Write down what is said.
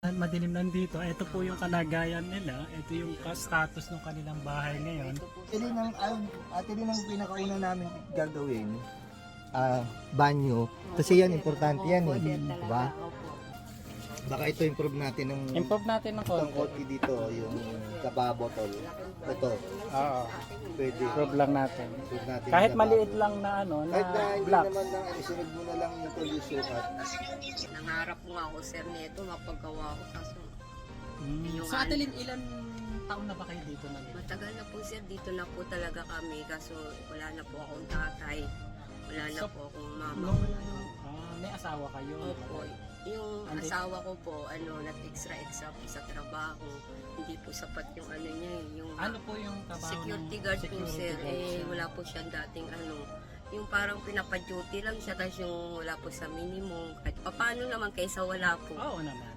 Madilim lang dito. Ito po yung kalagayan nila. Ito yung status ng kanilang bahay ngayon. Ito din ang pinakauna namin gagawin. Banyo. Kasi yan, importante yan eh. Diba? Baka ito improve natin ng Improve natin ng konti. konti dito, yung kababotol. Ito, Oo. pwede. Improve lang natin. Improve natin Kahit yung maliit kababo. lang na ano, na Kahit na hindi black. naman lang, isunod mo na lang yung tuloy sukat. Nangarap ko nga ako, sir, nito, mapagawa ko. Kaso, So Ate Lynn, ilan taon na ba kayo dito na? matagal na po, sir, dito na po talaga kami. Kaso, wala na po akong tatay. Wala na So, po akong mama. Nung Wala na. may asawa kayo? Opo. Yung Andi- asawa ko po, nag-extra po sa trabaho. Hindi po sapat yung ano niya eh. Yung Ano po yung trabaho security ng guard po, security sir. guard siya? Wala po siyang dating ano. Yung parang pinapa-duty lang siya. Tapos yung wala po sa minimum. Kahit paano naman kaysa wala po. Oo naman.